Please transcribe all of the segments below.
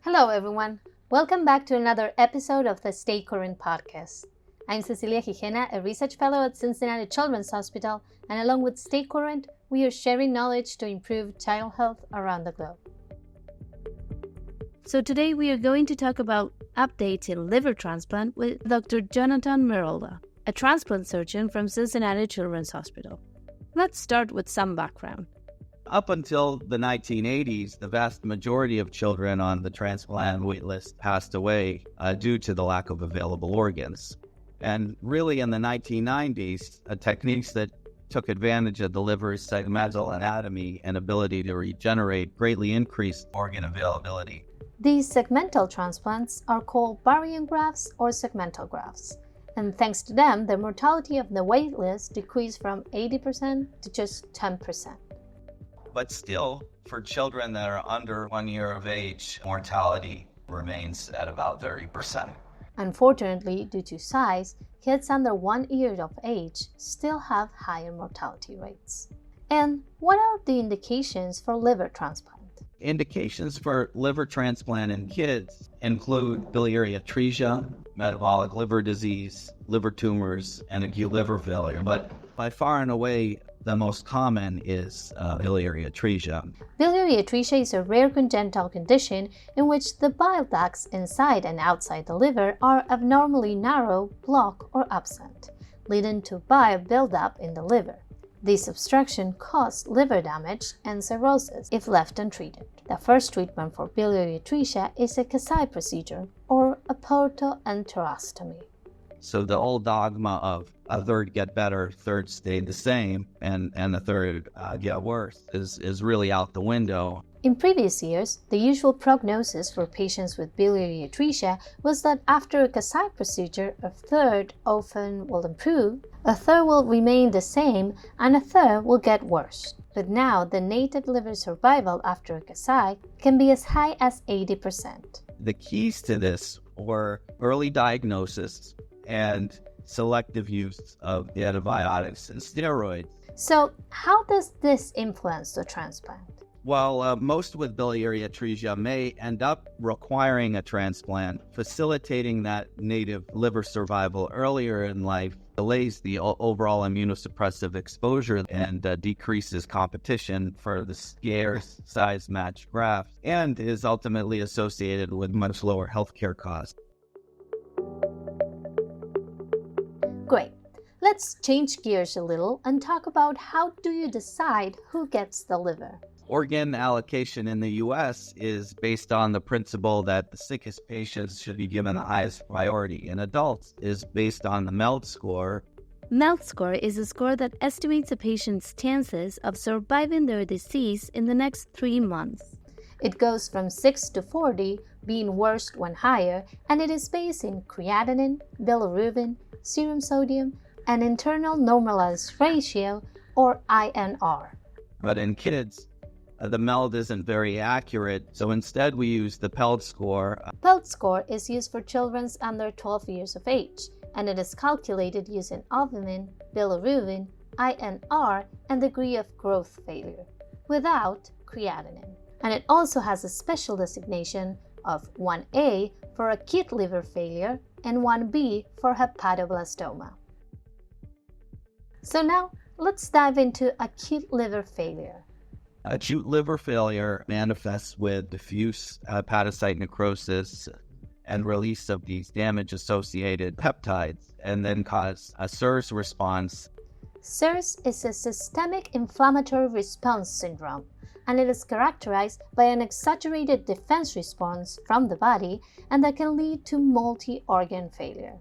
Hello, everyone. Welcome back to another episode of the Stay Current podcast. I'm Cecilia Gigena, a research fellow at Cincinnati Children's Hospital, and along with Stay Current, we are sharing knowledge to improve child health around the globe. So today we are going to talk about updates in liver transplant with Dr. Jonathan Merola, a transplant surgeon from Cincinnati Children's Hospital. Let's start with some background. Up until the 1980s, the vast majority of children on the transplant waitlist passed away due to the lack of available organs. And really in the 1990s, techniques that took advantage of the liver's segmental anatomy and ability to regenerate greatly increased organ availability. These segmental transplants are called barium grafts or segmental grafts. And thanks to them, the mortality of the waitlist decreased from 80% to just 10%. But still, for children that are under 1 year of age, mortality remains at about 30%. Unfortunately, due to size, kids under 1 year of age still have higher mortality rates. And what are the indications for liver transplant? Indications for liver transplant in kids include biliary atresia, metabolic liver disease, liver tumors, and acute liver failure. But by far and away, the most common is biliary atresia. Biliary atresia is a rare congenital condition in which the bile ducts inside and outside the liver are abnormally narrow, blocked, or absent, leading to bile buildup in the liver. This obstruction causes liver damage and cirrhosis if left untreated. The first treatment for biliary atresia is a Kasai procedure or a portoenterostomy. So the old dogma of a third get better, third stay the same, and the third get worse is really out the window. In previous years, the usual prognosis for patients with biliary atresia was that after a Kasai procedure, a third often will improve, a third will remain the same, and a third will get worse. But now, the native liver survival after a Kasai can be as high as 80%. The keys to this were early diagnosis and selective use of the antibiotics and steroids. So, how does this influence the transplant? Well, most with biliary atresia may end up requiring a transplant. Facilitating that native liver survival earlier in life delays the overall immunosuppressive exposure and decreases competition for the scarce size matched graft, and is ultimately associated with much lower healthcare costs. Great. Let's change gears a little and talk about how do you decide who gets the liver? Organ allocation in the U.S. is based on the principle that the sickest patients should be given the highest priority. In adults, is based on the MELD score. MELD score is a score that estimates a patient's chances of surviving their disease in the next 3 months. It goes from 6 to 40, being worst when higher, and it is based in creatinine, bilirubin, serum sodium, and internal normalized ratio, or INR. But in kids, the MELD isn't very accurate, so instead we use the PELD score. PELD score is used for children under 12 years of age, and it is calculated using albumin, bilirubin, INR, and degree of growth failure, without creatinine. And it also has a special designation of 1A for acute liver failure and 1B for hepatoblastoma. So now, let's dive into acute liver failure. Acute liver failure manifests with diffuse hepatocyte necrosis and release of these damage-associated peptides, and then cause a SIRS response. SIRS is a systemic inflammatory response syndrome, and it is characterized by an exaggerated defense response from the body, and that can lead to multi-organ failure.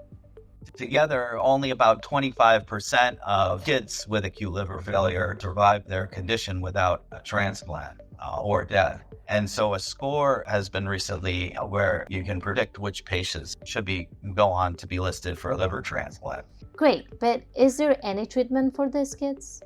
Together, only about 25% of kids with acute liver failure survive their condition without a transplant or death. And so a score has been recently where you can predict which patients should go on to be listed for a liver transplant. Great, but is there any treatment for these kids?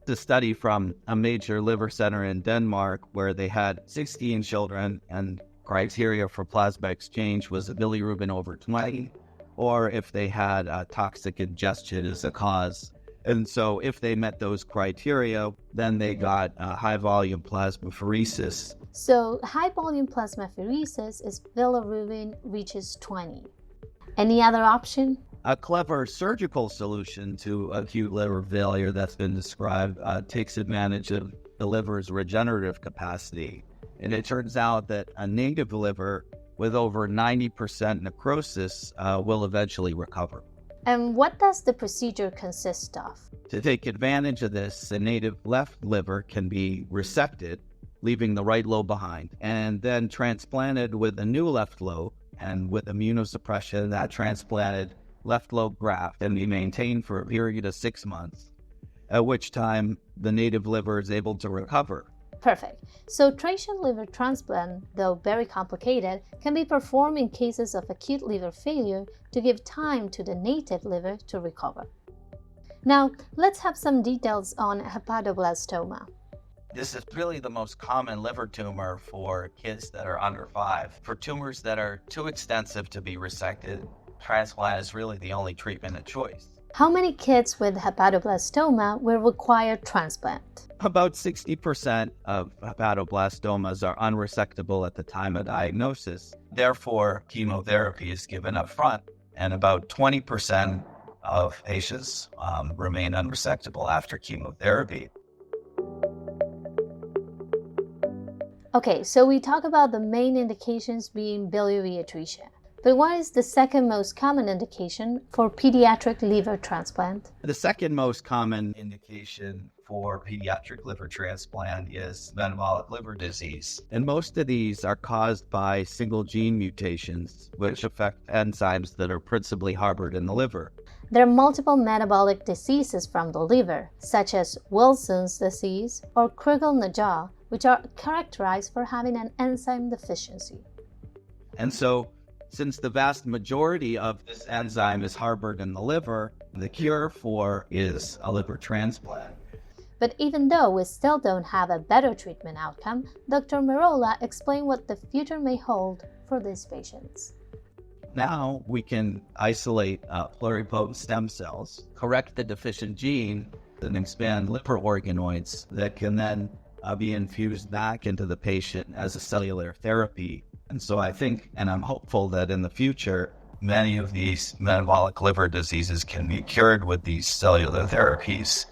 The study from a major liver center in Denmark where they had 16 children, and criteria for plasma exchange was a bilirubin over 20, or if they had toxic ingestion as a cause. And so if they met those criteria, then they got high volume plasmapheresis. So high volume plasmapheresis is bilirubin reaches 20. Any other option? A clever surgical solution to acute liver failure that's been described takes advantage of the liver's regenerative capacity. And it turns out that a native liver with over 90% necrosis will eventually recover. And what does the procedure consist of? To take advantage of this, the native left liver can be resected, leaving the right lobe behind, and then transplanted with a new left lobe, and with immunosuppression, that transplanted left lobe graft can be maintained for a period of 6 months, at which time the native liver is able to recover. Perfect. So tracer liver transplant, though very complicated, can be performed in cases of acute liver failure to give time to the native liver to recover. Now, let's have some details on hepatoblastoma. This is really the most common liver tumor for kids that are under 5. For tumors that are too extensive to be resected, transplant is really the only treatment of choice. How many kids with hepatoblastoma will require transplant? About 60% of hepatoblastomas are unresectable at the time of diagnosis. Therefore, chemotherapy is given up front, and about 20% of patients remain unresectable after chemotherapy. Okay, so we talk about the main indications being biliary atresia. But what is the second most common indication for pediatric liver transplant? The second most common indication for pediatric liver transplant is metabolic liver disease. And most of these are caused by single gene mutations, which affect enzymes that are principally harbored in the liver. There are multiple metabolic diseases from the liver, such as Wilson's disease or Crigl-Najjar, which are characterized for having an enzyme deficiency. And so, since the vast majority of this enzyme is harbored in the liver, the cure for is a liver transplant. But even though we still don't have a better treatment outcome, Dr. Merola explained what the future may hold for these patients. Now we can isolate pluripotent stem cells, correct the deficient gene, and expand liver organoids that can then be infused back into the patient as a cellular therapy. And so I think, and I'm hopeful that in the future, many of these metabolic liver diseases can be cured with these cellular therapies.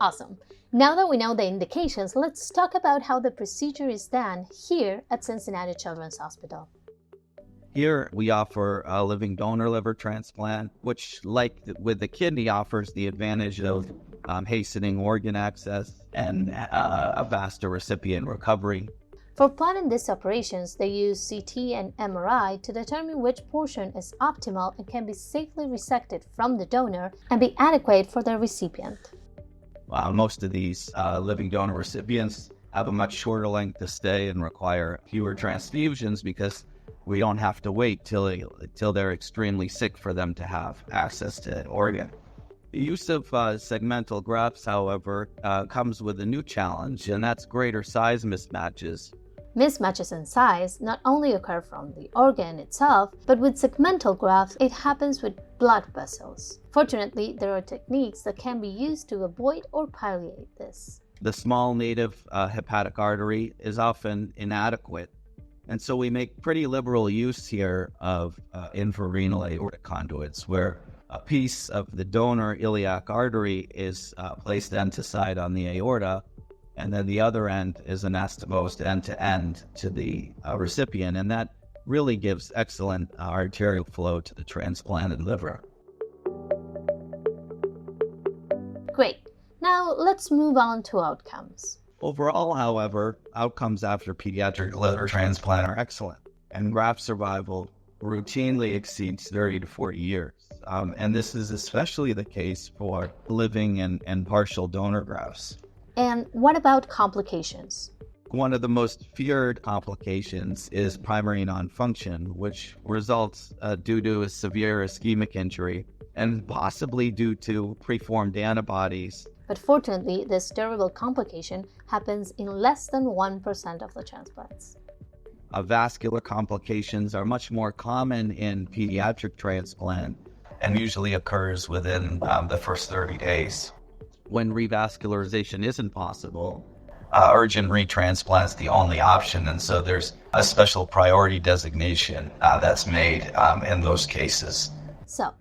Awesome. Now that we know the indications, let's talk about how the procedure is done here at Cincinnati Children's Hospital. Here we offer a living donor liver transplant, which, like with the kidney, offers the advantage of hastening organ access and a faster recipient recovery. For planning these operations, they use CT and MRI to determine which portion is optimal and can be safely resected from the donor and be adequate for the recipient. Most of these living donor recipients have a much shorter length of stay and require fewer transfusions because we don't have to wait till they're extremely sick for them to have access to an organ. The use of segmental grafts, however, comes with a new challenge, and that's greater size mismatches. Mismatches in size not only occur from the organ itself, but with segmental grafts, it happens with blood vessels. Fortunately, there are techniques that can be used to avoid or palliate this. The small native hepatic artery is often inadequate, and so we make pretty liberal use here of infrarenal aortic conduits, where a piece of the donor iliac artery is placed end to side on the aorta, and then the other end is anastomosed end to end to the recipient, and that really gives excellent arterial flow to the transplanted liver. Great. Now let's move on to outcomes. Overall, however, outcomes after pediatric liver transplant are excellent, and graft survival routinely exceeds 30 to 40 years. And this is especially the case for living and partial donor grafts. And what about complications? One of the most feared complications is primary non-function, which results due to a severe ischemic injury and possibly due to preformed antibodies. But fortunately, this terrible complication happens in less than 1% of the transplants. Vascular complications are much more common in pediatric transplant, and usually occurs within the first 30 days. When revascularization isn't possible, urgent retransplant is the only option, and so there's a special priority designation that's made in those cases. So,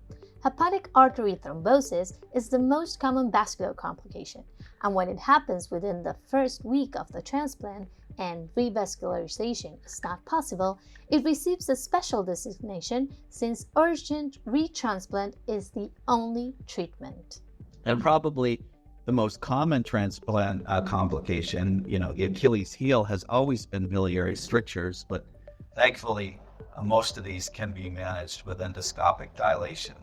hepatic artery thrombosis is the most common vascular complication, and when it happens within the first week of the transplant and revascularization is not possible, it receives a special designation since urgent retransplant is the only treatment. And probably the most common transplant complication, the Achilles heel, has always been biliary strictures, but thankfully most of these can be managed with endoscopic dilation.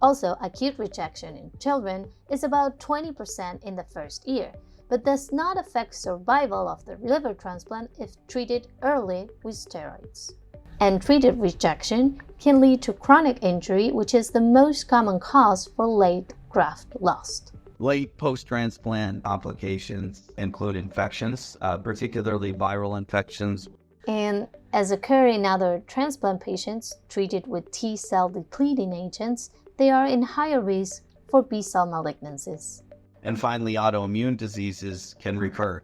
Also, acute rejection in children is about 20% in the first year, but does not affect survival of the liver transplant if treated early with steroids. And treated rejection can lead to chronic injury, which is the most common cause for late graft loss. Late post-transplant complications include infections, particularly viral infections. And as occur in other transplant patients treated with T-cell depleting agents, they are in higher risk for B-cell malignancies. And finally, autoimmune diseases can recur.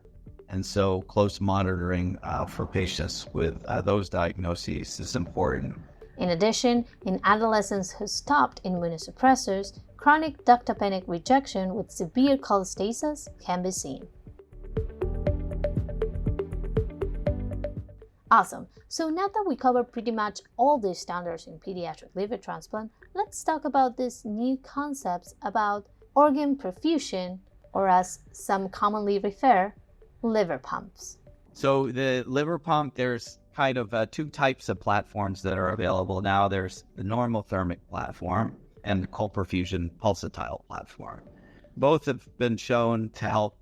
And so close monitoring for patients with those diagnoses is important. In addition, in adolescents who stopped immunosuppressors, chronic ductopenic rejection with severe cholestasis can be seen. Awesome! So now that we covered pretty much all the standards in pediatric liver transplant, let's talk about these new concepts about organ perfusion, or as some commonly refer, liver pumps. So the liver pump, there's kind of two types of platforms that are available now. There's the normothermic platform and the cold perfusion pulsatile platform. Both have been shown to help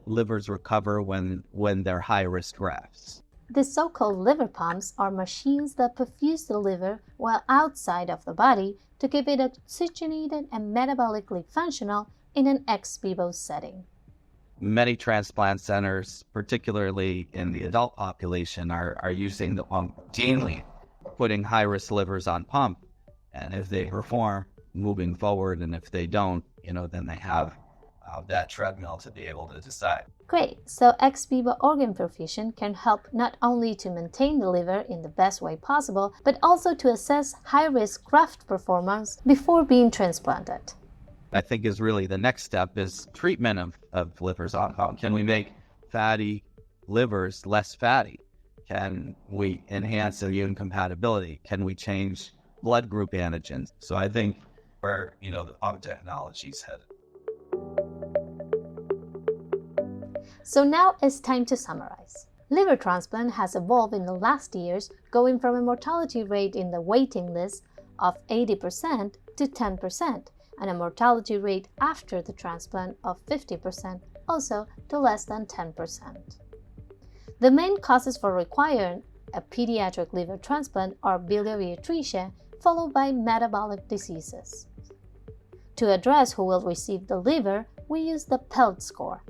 livers recover when they're high-risk grafts. The so-called liver pumps are machines that perfuse the liver while outside of the body to keep it oxygenated and metabolically functional in an ex vivo setting. Many transplant centers, particularly in the adult population, are using the pump routinely, putting high-risk livers on pump. And if they perform, moving forward, and if they don't, then they have that treadmill to be able to decide. Great, so ex vivo organ perfusion can help not only to maintain the liver in the best way possible, but also to assess high-risk graft performance before being transplanted. I think is really the next step is treatment of livers on pump. Can we make fatty livers less fatty? Can we enhance immune compatibility? Can we change blood group antigens? So I think where, the pump technology is headed. So now it's time to summarize. Liver transplant has evolved in the last years, going from a mortality rate in the waiting list of 80% to 10%, and a mortality rate after the transplant of 50%, also to less than 10%. The main causes for requiring a pediatric liver transplant are biliary atresia, followed by metabolic diseases. To address who will receive the liver, we use the PELT score,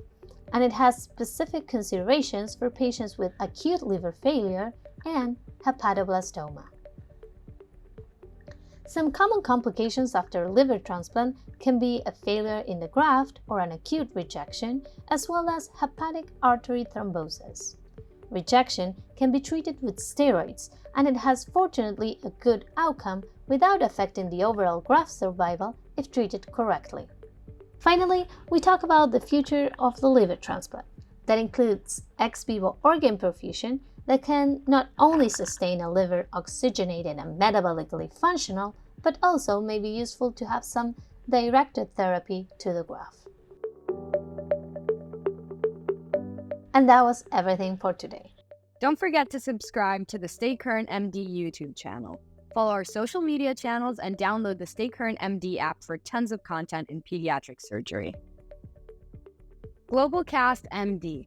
and it has specific considerations for patients with acute liver failure and hepatoblastoma. Some common complications after liver transplant can be a failure in the graft or an acute rejection, as well as hepatic artery thrombosis. Rejection can be treated with steroids, and it has fortunately a good outcome without affecting the overall graft survival if treated correctly. Finally, we talk about the future of the liver transplant. That includes ex vivo organ perfusion that can not only sustain a liver oxygenated and metabolically functional, but also may be useful to have some directed therapy to the graft. And that was everything for today. Don't forget to subscribe to the Stay Current MD YouTube channel. Follow our social media channels and download the Stay Current MD app for tons of content in pediatric surgery. GlobalCast MD,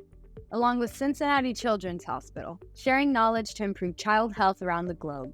along with Cincinnati Children's Hospital, sharing knowledge to improve child health around the globe.